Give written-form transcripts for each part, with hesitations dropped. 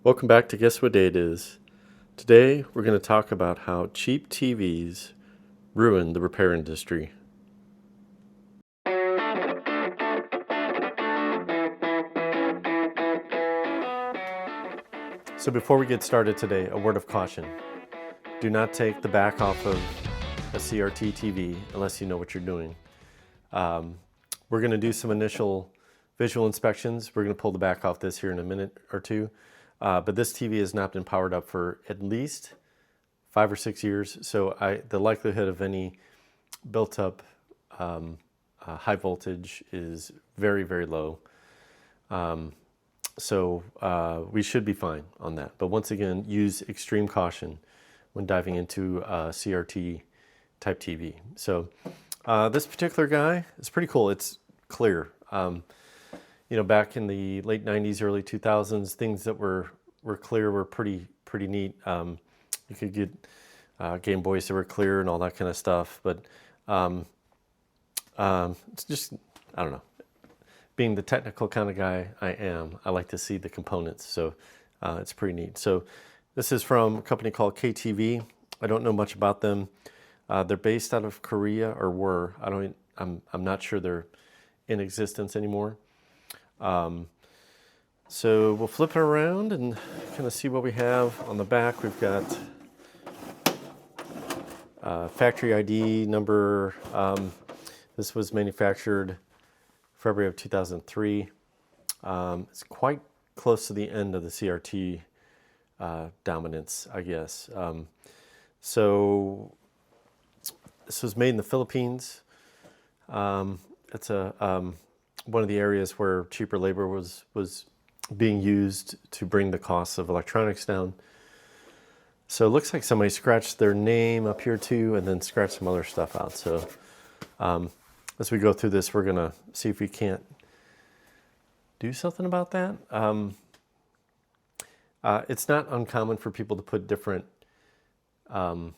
Welcome back to Guess What Day It Is. Today we're going to talk about how cheap TVs ruin the repair industry. So before we get started today, a word of caution. Do not take the back off of a CRT TV unless you know what you're doing. We're going to do some initial visual inspections. We're going to pull the back off this here in a minute or two. But this TV has not been powered up for at least 5 or 6 years. So the likelihood of any built up high voltage is very, very low. So we should be fine on that. But once again, use extreme caution when diving into a CRT type TV. So this particular guy is pretty cool. It's clear. Back in the late 90s, early 2000s, things that were clear were pretty neat. You could get Game Boys that were clear and all that kind of stuff. But it's just, I don't know. Being the technical kind of guy I am, I like to see the components. So it's pretty neat. So this is from a company called KTV. I don't know much about them. They're based out of Korea, or were. I'm not sure they're in existence anymore. So we'll flip it around and kind of see what we have on the back. We've got factory ID number. This was manufactured February of 2003. It's quite close to the end of the CRT dominance, I guess. So this was made in the Philippines. It's one of the areas where cheaper labor was being used to bring the costs of electronics down. So it looks like somebody scratched their name up here too, and then scratched some other stuff out. So as we go through this, we're gonna see if we can't do something about that. It's not uncommon for people to put different, even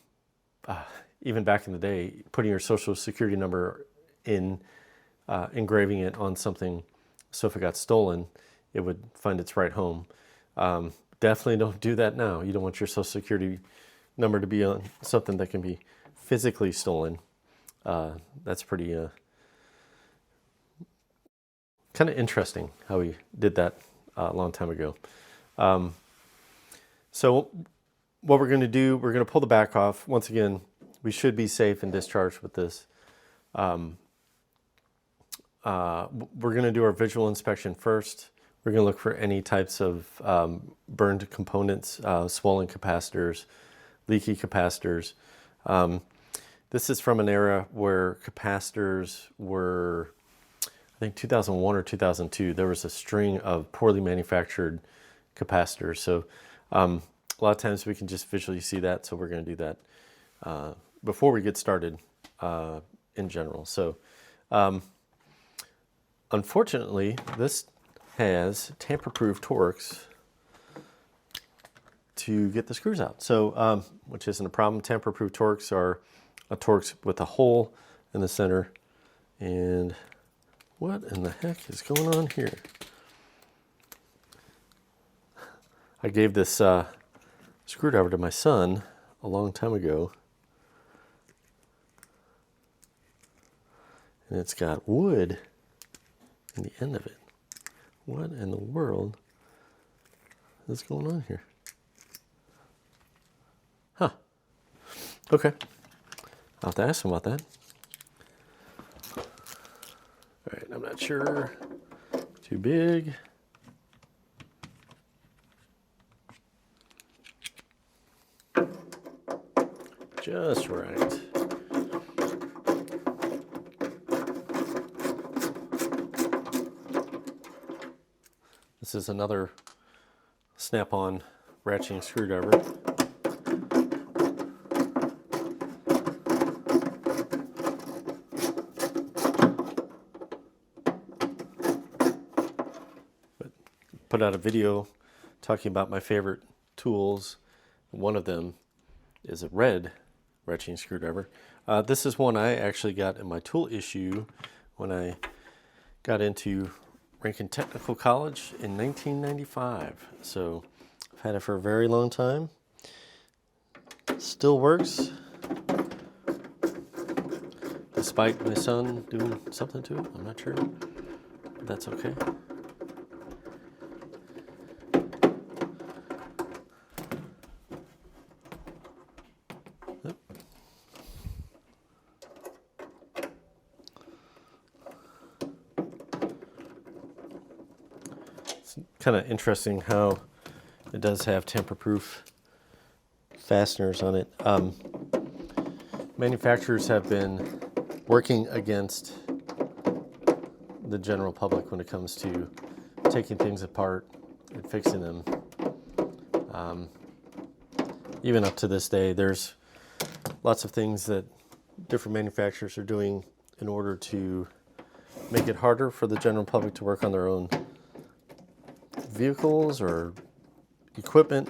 back in the day, putting your social security number in, engraving it on something, so if it got stolen, it would find its right home. Definitely don't do that now. You don't want your social security number to be on something that can be physically stolen. That's pretty kind of interesting how we did that a long time ago. So what we're going to do, we're going to pull the back off. Once again, we should be safe and discharged with this. We're going to do our visual inspection first. We're going to look for any types of burned components, swollen capacitors, leaky capacitors. This is from an era where capacitors were, I think 2001 or 2002, there was a string of poorly manufactured capacitors. So a lot of times we can just visually see that. So we're going to do that before we get started in general. So unfortunately, this has tamper-proof Torx to get the screws out. So, which isn't a problem. Tamper-proof Torx are a Torx with a hole in the center. And what in the heck is going on here? I gave this screwdriver to my son a long time ago. And it's got wood in the end of it. What in the world is going on here? Huh. Okay. I'll have to ask him about that. All right, I'm not sure. Too big. Just right. This is another snap-on ratcheting screwdriver. But put out a video talking about my favorite tools. One of them is a red ratcheting screwdriver. This is one I actually got in my tool issue when I got into Rankin Technical College in 1995. So I've Had it for a very long time. Still works, despite my son doing something to it. I'm not sure, but that's okay. It's kind of interesting how it does have tamper-proof fasteners on it. Manufacturers have been working against the general public when it comes to taking things apart and fixing them. Even up to this day, there's lots of things that different manufacturers are doing in order to make it harder for the general public to work on their own vehicles or equipment.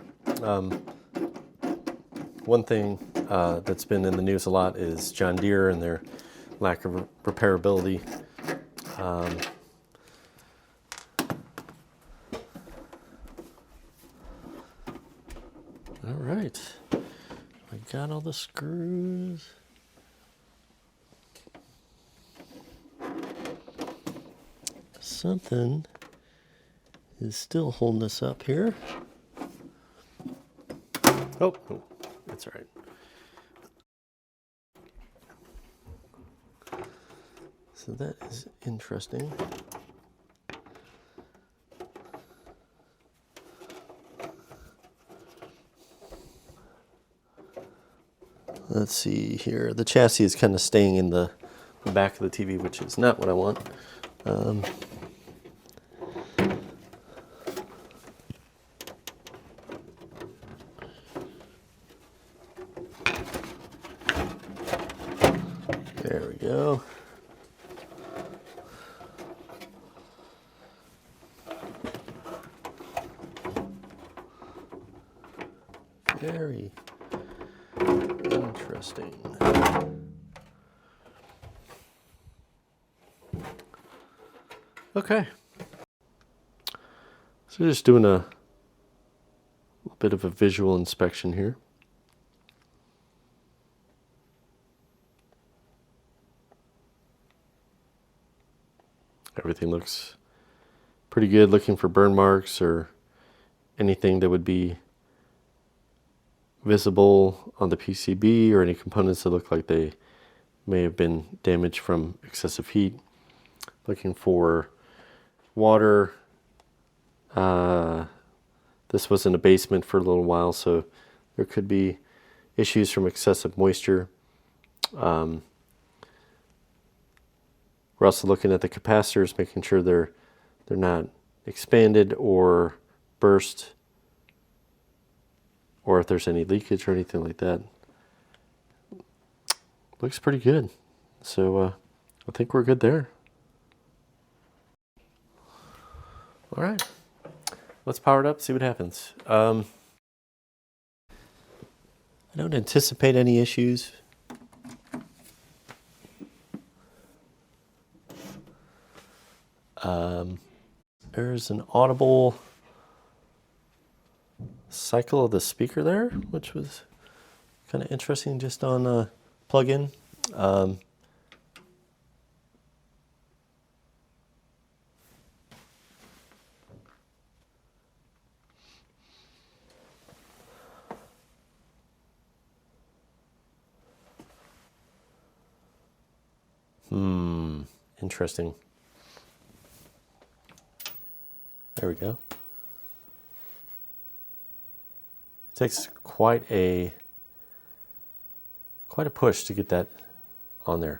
One thing that's been in the news a lot is John Deere and their lack of repairability. All right, I got all the screws. Something is still holding us up here. Oh, that's all right. So that is interesting. Let's see here. The chassis is kind of staying in the back of the TV, which is not what I want. There we go. Very interesting. Okay. So just doing a bit of a visual inspection here. Everything looks pretty good, looking for burn marks or anything that would be visible on the PCB or any components that look like they may have been damaged from excessive heat. Looking for water. This was in a basement for a little while, so there could be issues from excessive moisture. We're also looking at the capacitors, making sure they're not expanded or burst, or if there's any leakage or anything like that. Looks pretty good. So I think we're good there. All right, let's power it up, see what happens. I don't anticipate any issues. There's an audible cycle of the speaker there, which was kind of interesting just on plug-in. Interesting. There we go. It takes quite a push to get that on there.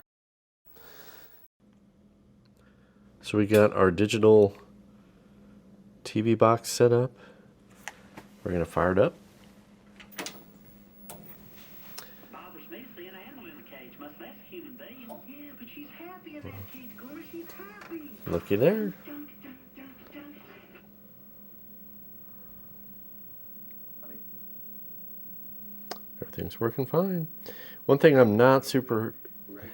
So we got our digital TV box set up. We're going to fire it up. Barbara Smith seeing an animal in the cage. Must that's a human being. Yeah, but she's happy in that cage, Gore. She's happy. Looky there. Everything's working fine. One thing I'm not super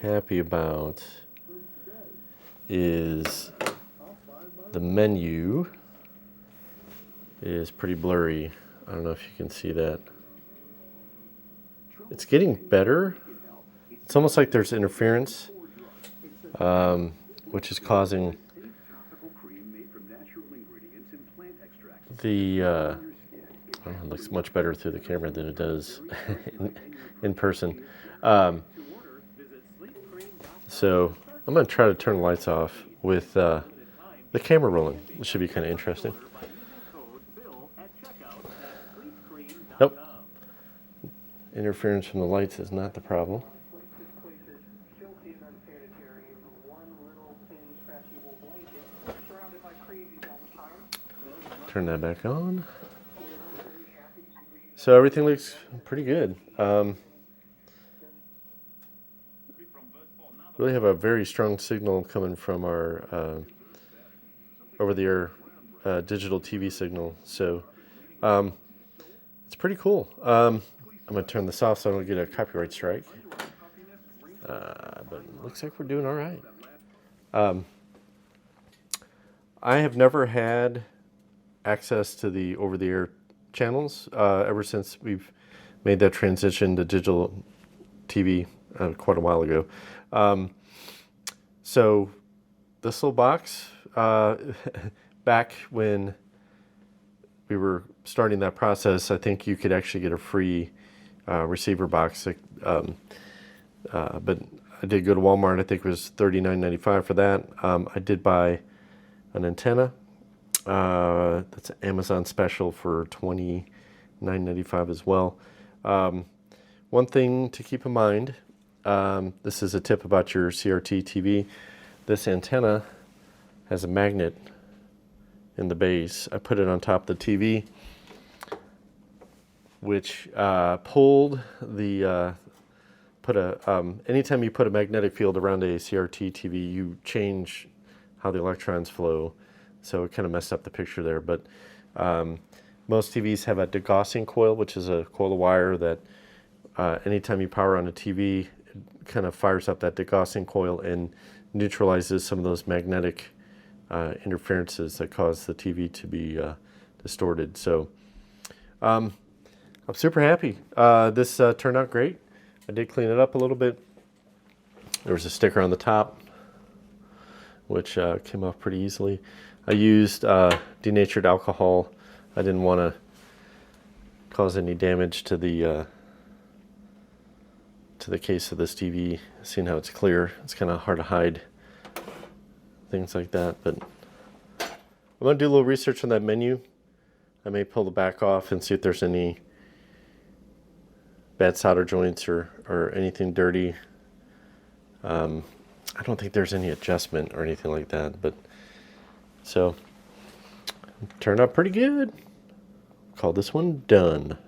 happy about is the menu is pretty blurry I don't know if you can see that. It's getting better. It's almost like there's interference, which is causing the, I don't know, it looks much better through the camera than it does in person. So I'm going to try to turn the lights off with the camera rolling. It should be kind of interesting. Nope. Interference from the lights is not the problem. Turn that back on. So everything looks pretty good. Really have a very strong signal coming from our over-the-air digital TV signal. So it's pretty cool. I'm going to turn this off so I don't get a copyright strike. But it looks like we're doing all right. I have never had access to the over-the-air channels ever since we've made that transition to digital TV quite a while ago. So this little box, back when we were starting that process, I think you could actually get a free receiver box. But I did go to Walmart. I think it was $39.95 for that. I did buy an antenna. That's an Amazon special for $29.95 as well. One thing to keep in mind, this is a tip about your CRT TV. This antenna has a magnet in the base. I put it on top of the TV, which pulled the anytime you put a magnetic field around a CRT TV, you change how the electrons flow. So it kind of messed up the picture there. But most TVs have a degaussing coil, which is a coil of wire that anytime you power on a TV, it kind of fires up that degaussing coil and neutralizes some of those magnetic interferences that cause the TV to be distorted. So I'm super happy. This turned out great. I did clean it up a little bit. There was a sticker on the top, which came off pretty easily. I used denatured alcohol. I didn't want to cause any damage to the case of this TV. Seeing how it's clear, it's kind of hard to hide things like that. But I'm going to do a little research on that menu. I may pull the back off and see if there's any bad solder joints or anything dirty. I don't think there's any adjustment or anything like that, but so turned out pretty good. Call this one done.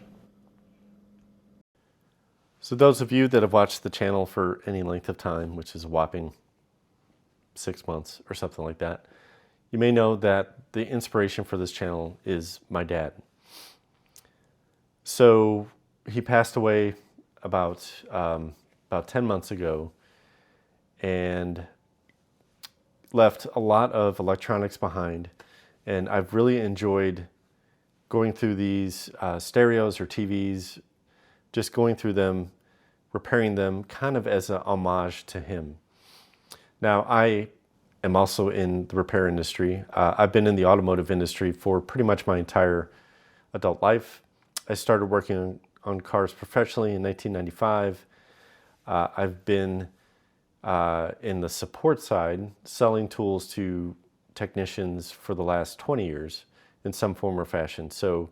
So those of you that have watched the channel for any length of time, which is a whopping 6 months or something like that, you may know that the inspiration for this channel is my dad. So he passed away about 10 months ago and left a lot of electronics behind. And I've really enjoyed going through these stereos or TVs, just going through them, repairing them kind of as an homage to him. Now, I am also in the repair industry. I've been in the automotive industry for pretty much my entire adult life. I started working on cars professionally in 1995. I've been in the support side, selling tools to technicians for the last 20 years in some form or fashion. So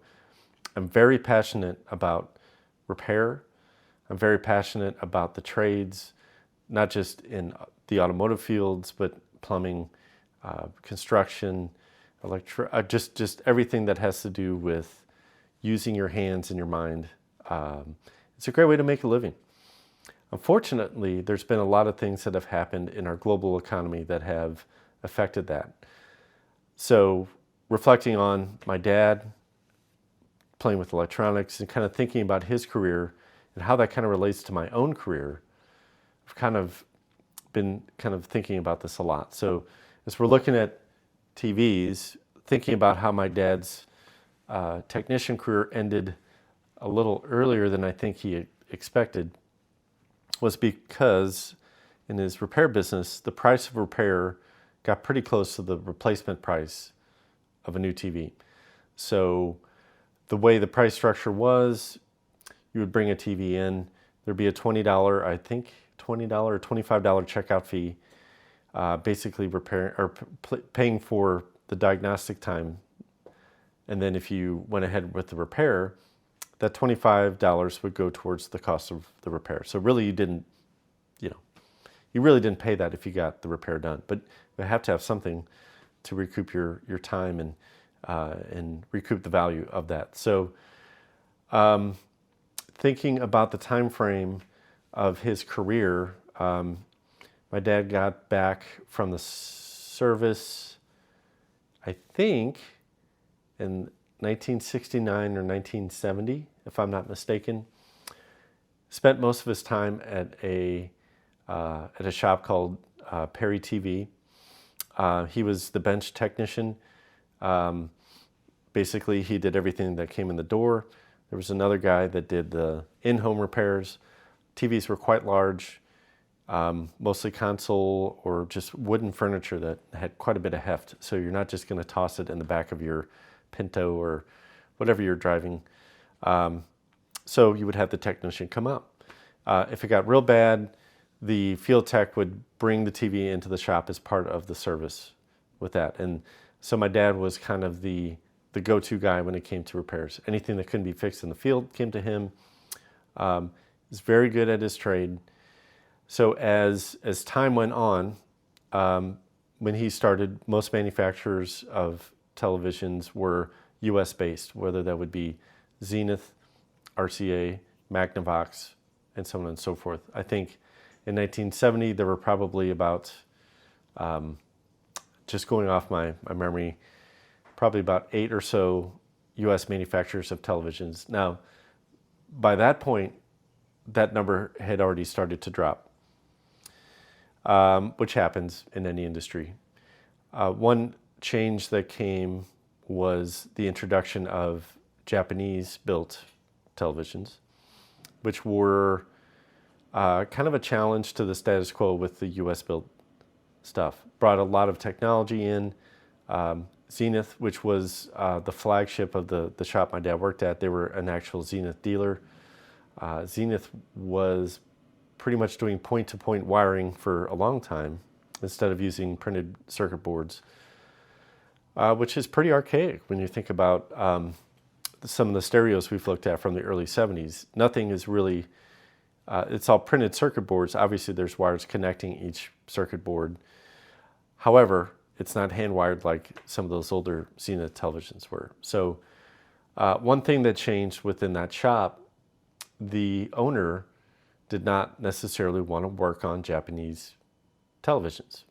I'm very passionate about repair. I'm very passionate about the trades, not just in the automotive fields, but plumbing, construction, just everything that has to do with using your hands and your mind. It's a great way to make a living. Unfortunately, there's been a lot of things that have happened in our global economy that have affected that. So reflecting on my dad playing with electronics and kind of thinking about his career and how that kind of relates to my own career, I've kind of been thinking about this a lot. So as we're looking at TVs, thinking about how my dad's technician career ended a little earlier than I think he expected was because in his repair business, the price of repair got pretty close to the replacement price of a new TV. So the way the price structure was, you would bring a TV in, there'd be a $20, I think $20 or $25 checkout fee, basically paying for the diagnostic time. And then if you went ahead with the repair, that $25 would go towards the cost of the repair. So really you really didn't pay that if you got the repair done. But you have to have something to recoup your time and recoup the value of that. So thinking about the time frame of his career, my dad got back from the service, I think, in 1969 or 1970, if I'm not mistaken. Spent most of his time at a shop called Perry TV. He was the bench technician. Basically, he did everything that came in the door. There was another guy that did the in-home repairs. TVs were quite large, mostly console or just wooden furniture that had quite a bit of heft. So you're not just going to toss it in the back of your Pinto or whatever you're driving. So you would have the technician come out. If it got real bad, the field tech would bring the TV into the shop as part of the service with that. And so my dad was kind of the go-to guy when it came to repairs. Anything that couldn't be fixed in the field came to him. He's very good at his trade. So as time went on, when he started, most manufacturers of televisions were U.S. based, whether that would be Zenith, RCA, Magnavox, and so on and so forth. I think in 1970 there were probably about, just going off my memory, probably about 8 or so U.S. manufacturers of televisions. Now, by that point, that number had already started to drop, which happens in any industry. One change that came was the introduction of Japanese-built televisions, which were kind of a challenge to the status quo with the U.S.-built stuff. Brought a lot of technology in. Zenith, which was the flagship of the shop my dad worked at, they were an actual Zenith dealer. Zenith was pretty much doing point-to-point wiring for a long time instead of using printed circuit boards, which is pretty archaic when you think about some of the stereos we've looked at from the early 70s. Nothing is really, it's all printed circuit boards. Obviously, there's wires connecting each circuit board. However, it's not hand-wired like some of those older Zenith televisions were. So one thing that changed within that shop, the owner did not necessarily want to work on Japanese televisions.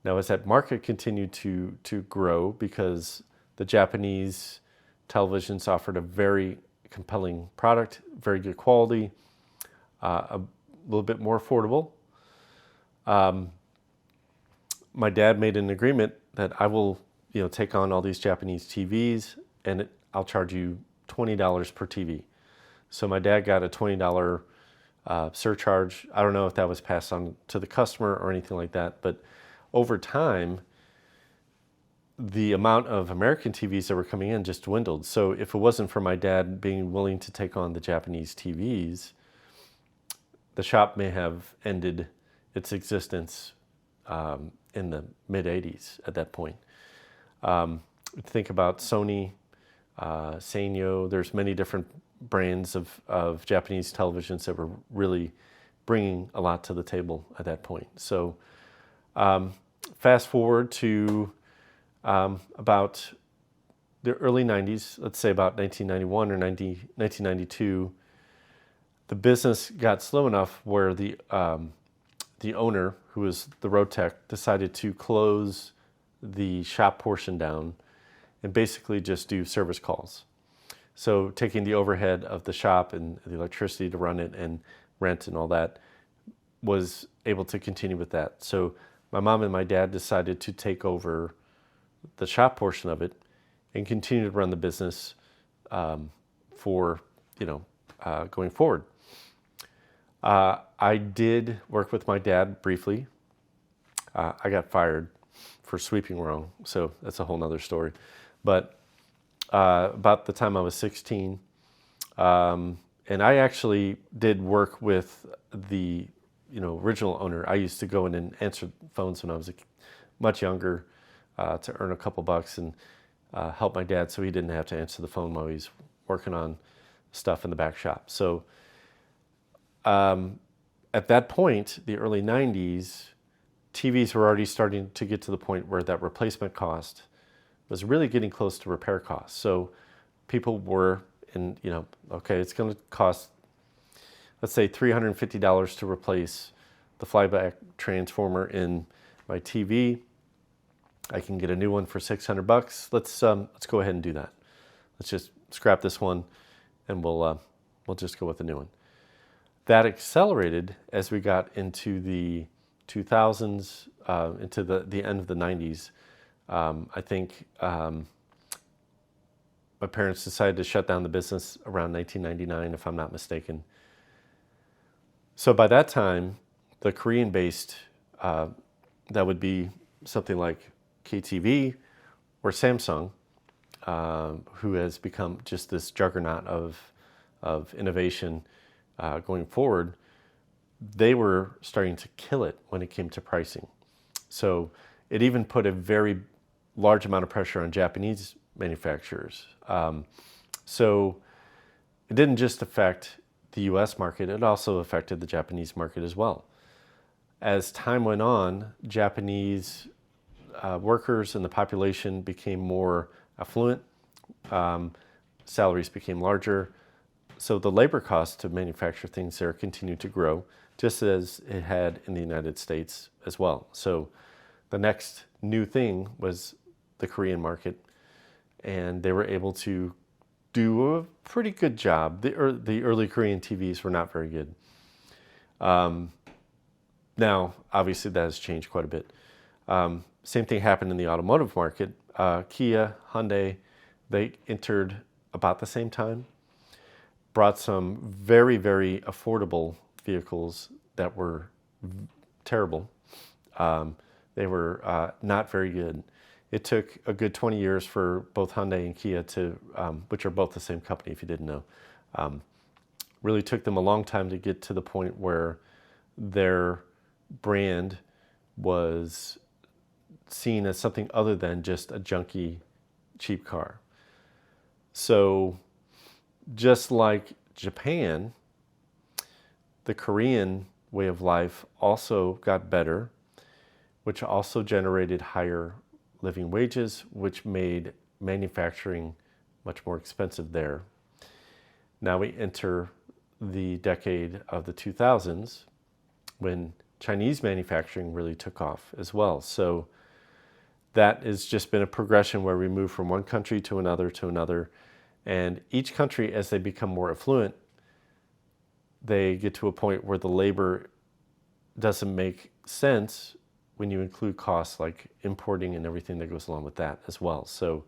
Now, as that market continued to grow, because the Japanese televisions offered a very compelling product, very good quality, a little bit more affordable, my dad made an agreement that I will, take on all these Japanese TVs, and I'll charge you $20 per TV. So my dad got a $20 surcharge. I don't know if that was passed on to the customer or anything like that, but over time, the amount of American TVs that were coming in just dwindled. So if it wasn't for my dad being willing to take on the Japanese TVs, the shop may have ended its existence in the mid-'80s at that point. Think about Sony, Sanyo. There's many different brands of Japanese televisions that were really bringing a lot to the table at that point. So fast forward to about the early 90s, let's say about 1991 or 1992, the business got slow enough where the owner, who was the road tech, decided to close the shop portion down and basically just do service calls. So taking the overhead of the shop and the electricity to run it and rent and all that, was able to continue with that. So my mom and my dad decided to take over the shop portion of it and continue to run the business for, going forward. I did work with my dad briefly. I got fired for sweeping wrong, so that's a whole nother story. But about the time I was 16, and I actually did work with the original owner. I used to go in and answer phones when I was much younger to earn a couple bucks and help my dad so he didn't have to answer the phone while he's working on stuff in the back shop. So at that point, the early 90s, TVs were already starting to get to the point where that replacement cost was really getting close to repair costs. So people were okay, it's going to cost, let's say, $350 to replace the flyback transformer in my TV. I can get a new one for $600. Let's go ahead and do that. Let's just scrap this one, and we'll just go with a new one. That accelerated as we got into the 2000s, into the end of the 90s. I think my parents decided to shut down the business around 1999, if I'm not mistaken. So by that time, the Korean-based, that would be something like KTV or Samsung, who has become just this juggernaut of innovation going forward, they were starting to kill it when it came to pricing. So it even put a very large amount of pressure on Japanese manufacturers. So it didn't just affect the US market, it also affected the Japanese market as well. As time went on, Japanese workers and the population became more affluent, salaries became larger, so the labor cost to manufacture things there continued to grow, just as it had in the United States as well. So the next new thing was the Korean market, and they were able to do a pretty good job. The early Korean TVs were not very good. Now, obviously, that has changed quite a bit. Same thing happened in the automotive market. Kia, Hyundai, they entered about the same time, brought some very, very affordable vehicles that were terrible. They were not very good. It took a good 20 years for both Hyundai and Kia to, which are both the same company if you didn't know, really took them a long time to get to the point where their brand was seen as something other than just a junky, cheap car. So just like Japan, the Korean way of life also got better, which also generated higher living wages, which made manufacturing much more expensive there. Now we enter the decade of the 2000s when Chinese manufacturing really took off as well. So that has just been a progression where we move from one country to another, and each country, as they become more affluent, they get to a point where the labor doesn't make sense when you include costs like importing and everything that goes along with that as well. So,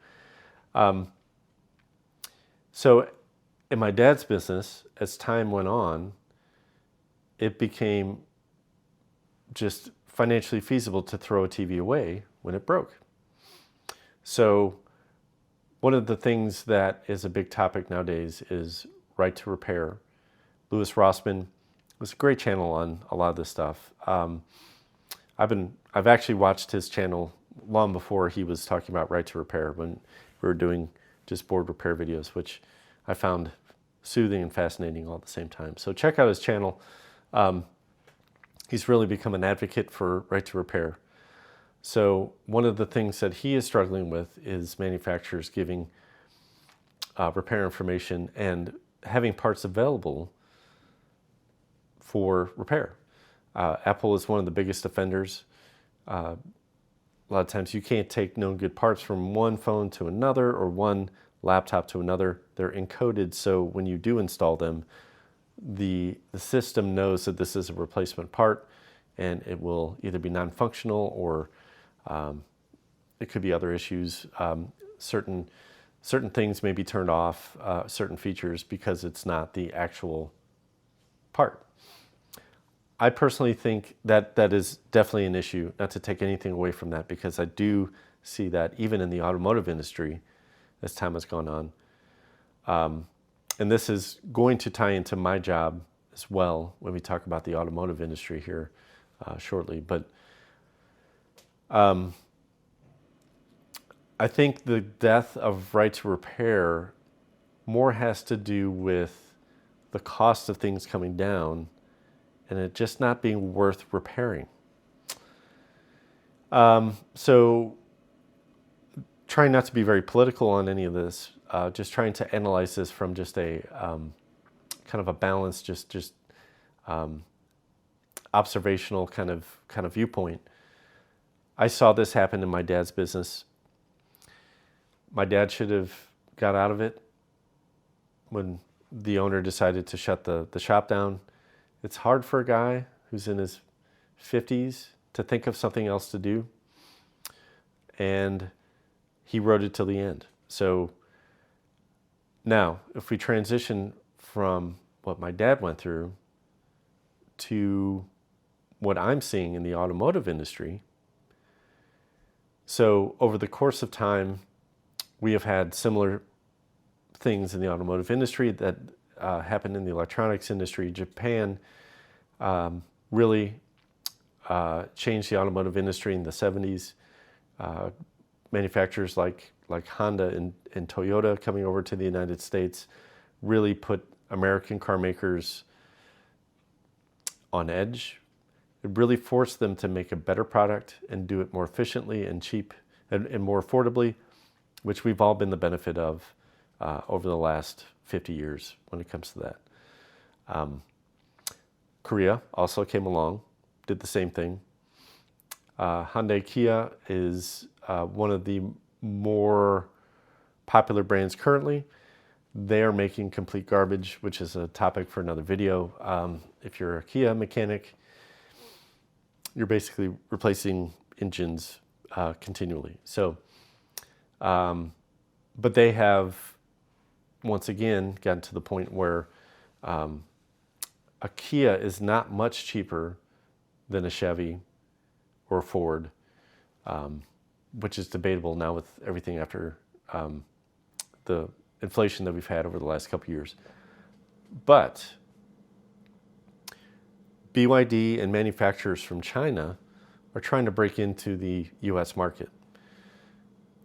so in my dad's business, as time went on, it became just financially feasible to throw a TV away when it broke. So one of the things that is a big topic nowadays is right to repair. Louis Rossman was a great channel on a lot of this stuff. I've actually watched his channel long before he was talking about right to repair, when we were doing just board repair videos, which I found soothing and fascinating all at the same time. So check out his channel. He's really become an advocate for right to repair. So one of the things that he is struggling with is manufacturers giving repair information and having parts available for repair. Apple is one of the biggest offenders. A lot of times you can't take known good parts from one phone to another or one laptop to another. They're encoded, so when you do install them, the system knows that this is a replacement part, and it will either be non-functional or it could be other issues. Certain certain things may be turned off, certain features, because it's not the actual part. I personally think that that is definitely an issue, not to take anything away from that, because I do see that even in the automotive industry as time has gone on. And this is going to tie into my job as well when we talk about the automotive industry here shortly. But I think the death of right to repair more has to do with the cost of things coming down and it just not being worth repairing. So trying not to be very political on any of this, just trying to analyze this from just a kind of a balanced, just observational kind of viewpoint. I saw this happen in my dad's business. My dad should have got out of it when the owner decided to shut the shop down. It's hard for a guy who's in his 50s to think of something else to do. And he rode it till the end. So now, if we transition from what my dad went through to what I'm seeing in the automotive industry, so over the course of time, we have had similar things in the automotive industry that happened in the electronics industry. Japan really changed the automotive industry in the 70s. Manufacturers like Honda and Toyota coming over to the United States really put American car makers on edge. It really forced them to make a better product and do it more efficiently and cheap and more affordably, which we've all been the benefit of over the last 50 years when it comes to that. Korea also came along, did the same thing. Hyundai Kia is one of the more popular brands currently. They are making complete garbage, which is a topic for another video. If you're a Kia mechanic, you're basically replacing engines continually. So, but they have, once again, gotten to the point where a Kia is not much cheaper than a Chevy or a Ford, which is debatable now with everything after the inflation that we've had over the last couple of years. But BYD and manufacturers from China are trying to break into the U.S. market.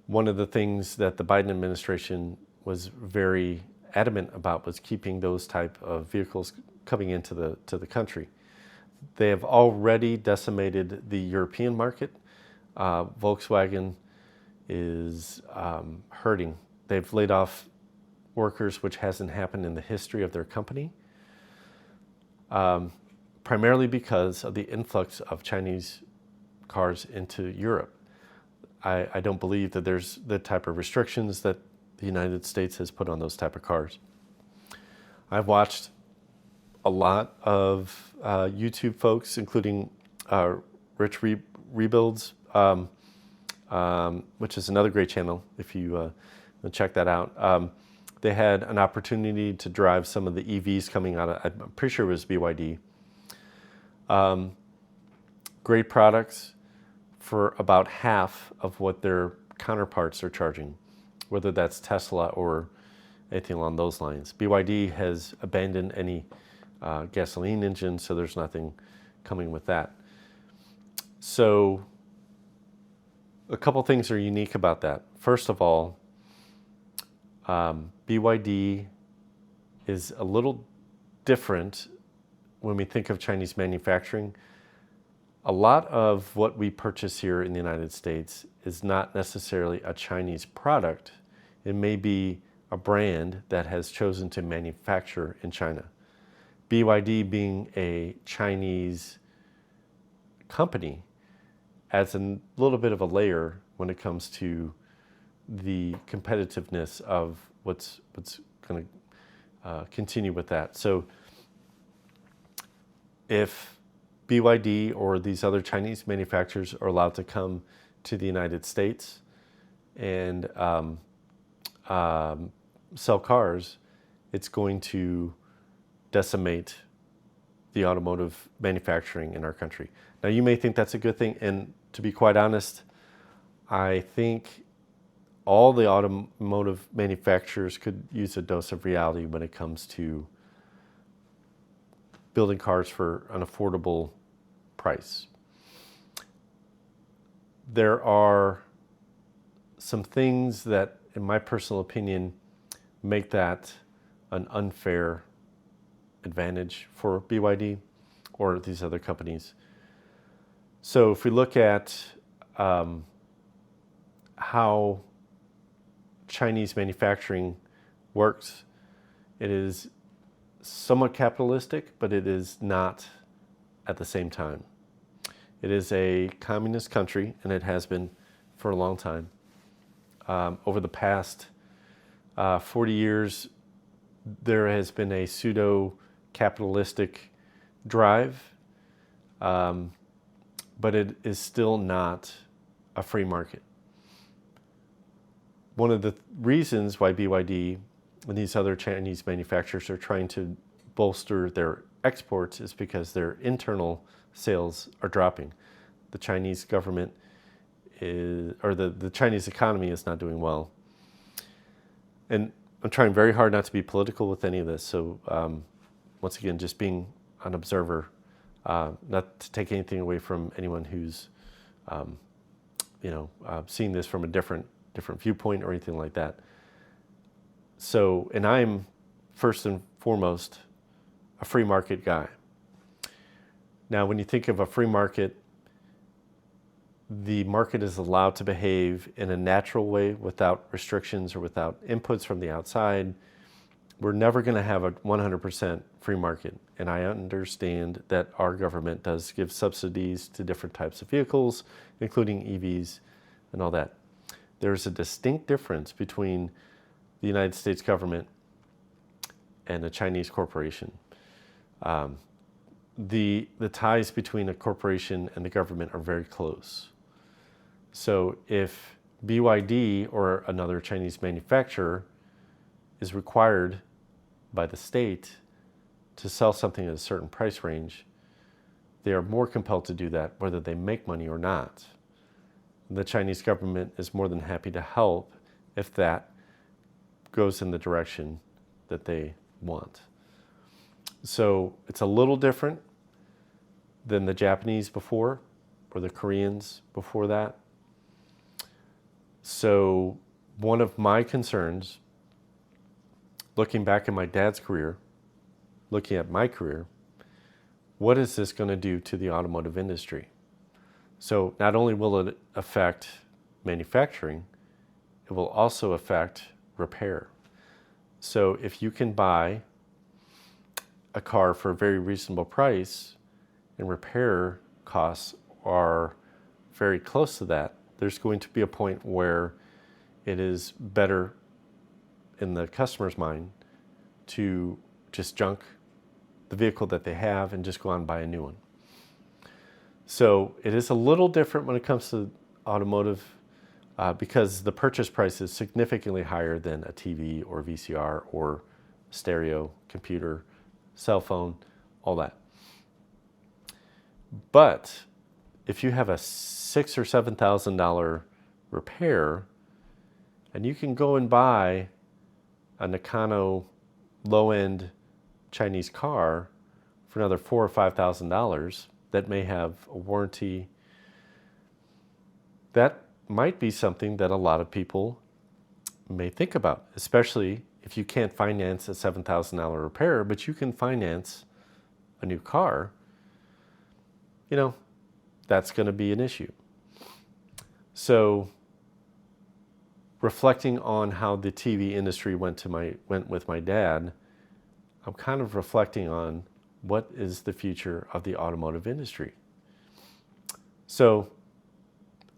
One of the things that the Biden administration was very adamant about was keeping those type of vehicles coming into the country. They have already decimated the European market. Volkswagen is hurting. They've laid off workers, which hasn't happened in the history of their company, primarily because of the influx of Chinese cars into Europe. I don't believe that there's the type of restrictions that the United States has put on those type of cars. I've watched a lot of YouTube folks, including Rich Rebuilds, which is another great channel if you check that out. They had an opportunity to drive some of the EVs coming out of, I'm pretty sure it was BYD. Great products for about half of what their counterparts are charging, whether that's Tesla or anything along those lines. BYD has abandoned any gasoline engine, so there's nothing coming with that. So a couple things are unique about that. First of all, BYD is a little different when we think of Chinese manufacturing. A lot of what we purchase here in the United States is not necessarily a Chinese product. It may be a brand that has chosen to manufacture in China. BYD being a Chinese company adds a little bit of a layer when it comes to the competitiveness of what's going to continue with that. So if BYD or these other Chinese manufacturers are allowed to come to the United States and sell cars, it's going to decimate the automotive manufacturing in our country. Now, you may think that's a good thing, and to be quite honest, I think all the automotive manufacturers could use a dose of reality when it comes to building cars for an affordable price. There are some things that, in my personal opinion, make that an unfair advantage for BYD or these other companies. So if we look at how Chinese manufacturing works, it is somewhat capitalistic, but it is not at the same time. It is a communist country, and it has been for a long time. Over the past 40 years, there has been a pseudo-capitalistic drive, but it is still not a free market. One of the reasons why BYD and these other Chinese manufacturers are trying to bolster their exports is because their internal sales are dropping. The Chinese government the Chinese economy is not doing well. And I'm trying very hard not to be political with any of this. So once again, just being an observer, not to take anything away from anyone who's, seeing this from a different viewpoint or anything like that. So, and I'm first and foremost a free market guy. Now, when you think of a free market, the market is allowed to behave in a natural way without restrictions or without inputs from the outside. We're never going to have a 100% free market. And I understand that our government does give subsidies to different types of vehicles, including EVs and all that. There's a distinct difference between the United States government and a Chinese corporation. The ties between a corporation and the government are very close. So if BYD or another Chinese manufacturer is required by the state to sell something at a certain price range, they are more compelled to do that whether they make money or not. The Chinese government is more than happy to help if that goes in the direction that they want. So it's a little different than the Japanese before or the Koreans before that. So one of my concerns, looking back at my dad's career, looking at my career, what is this going to do to the automotive industry? So not only will it affect manufacturing, it will also affect repair. So if you can buy a car for a very reasonable price and repair costs are very close to that, there's going to be a point where it is better in the customer's mind to just junk the vehicle that they have and just go out and buy a new one. So it is a little different when it comes to automotive because the purchase price is significantly higher than a TV or VCR or stereo, computer, cell phone, all that. But if you have a $6,000 or $7,000 repair, and you can go and buy a Nakano low-end Chinese car for another $4,000 or $5,000 that may have a warranty, that might be something that a lot of people may think about, especially if you can't finance a $7,000 repair, but you can finance a new car. That's going to be an issue. So reflecting on how the TV industry went with my dad, I'm kind of reflecting on what is the future of the automotive industry. So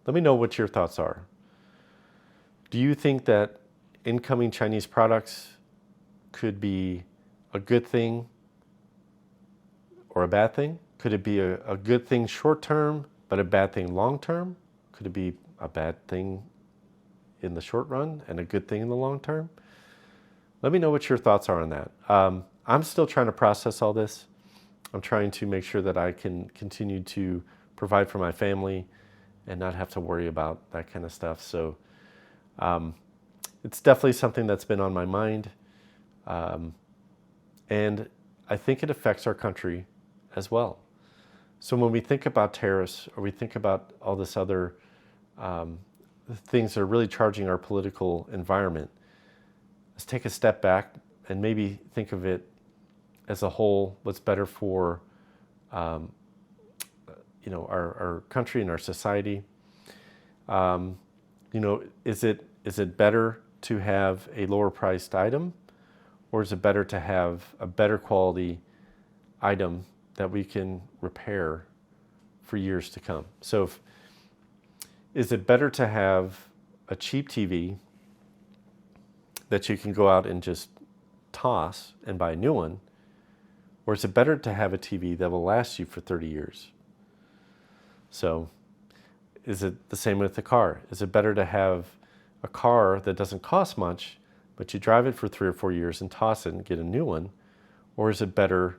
let me know what your thoughts are. Do you think that incoming Chinese products could be a good thing or a bad thing? Could it be a good thing short term, but a bad thing long term? Could it be a bad thing in the short run and a good thing in the long term? Let me know what your thoughts are on that. I'm still trying to process all this. I'm trying to make sure that I can continue to provide for my family and not have to worry about that kind of stuff. So it's definitely something that's been on my mind. And I think it affects our country as well. So when we think about tariffs, or we think about all this other things that are really charging our political environment, let's take a step back and maybe think of it as a whole. What's better for our country and our society? Is it better to have a lower priced item, or is it better to have a better quality item that we can repair for years to come? So is it better to have a cheap TV that you can go out and just toss and buy a new one, or is it better to have a TV that will last you for 30 years? So is it the same with the car? Is it better to have a car that doesn't cost much, but you drive it for 3 or 4 years and toss it and get a new one? Or is it better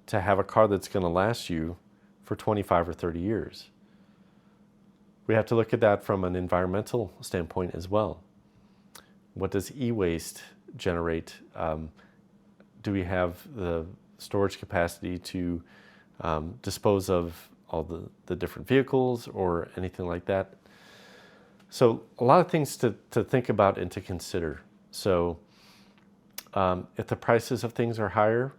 to have a car that's going to last you for 25 or 30 years? We have to look at that from an environmental standpoint as well. What does e-waste generate? Do we have the storage capacity to dispose of all the different vehicles or anything like that? So a lot of things to think about and to consider. So if the prices of things are higher,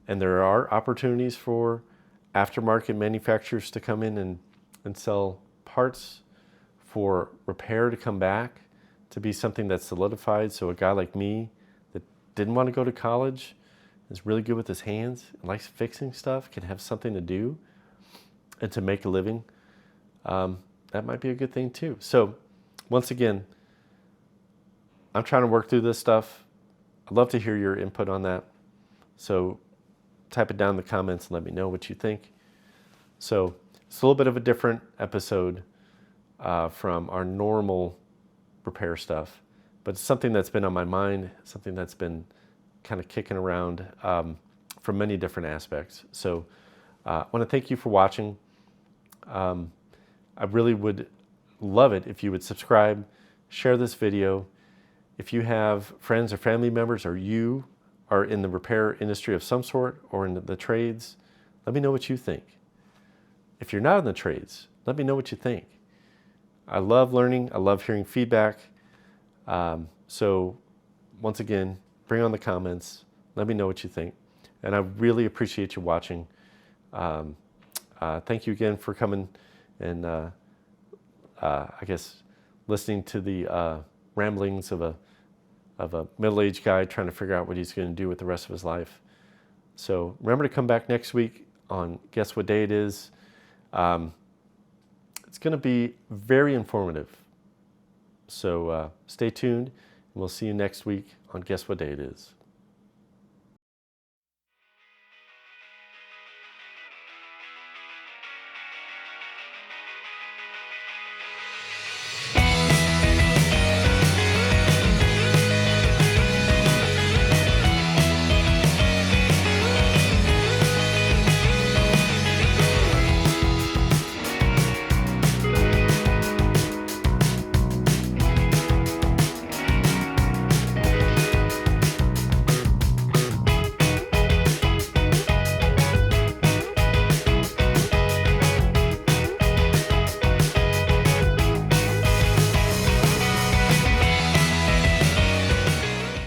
and there are opportunities for aftermarket manufacturers to come in and sell parts, for repair to come back to be something that's solidified. So a guy like me that didn't want to go to college, is really good with his hands and likes fixing stuff, can have something to do and to make a living, that might be a good thing too. So once again, I'm trying to work through this stuff. I'd love to hear your input on that. So type it down in the comments and let me know what you think. So it's a little bit of a different episode from our normal repair stuff, but it's something that's been on my mind, something that's been kind of kicking around from many different aspects. So I want to thank you for watching. I really would love it if you would subscribe, share this video. If you have friends or family members, or you are in the repair industry of some sort or in the trades, let me know what you think. If you're not in the trades, let me know what you think. I love learning. I love hearing feedback. So once again, bring on the comments. Let me know what you think. And I really appreciate you watching. Thank you again for coming and I guess listening to the ramblings of a middle-aged guy trying to figure out what he's going to do with the rest of his life. So remember to come back next week on Guess What Day It Is. It's going to be very informative. So stay tuned, and we'll see you next week on Guess What Day It Is.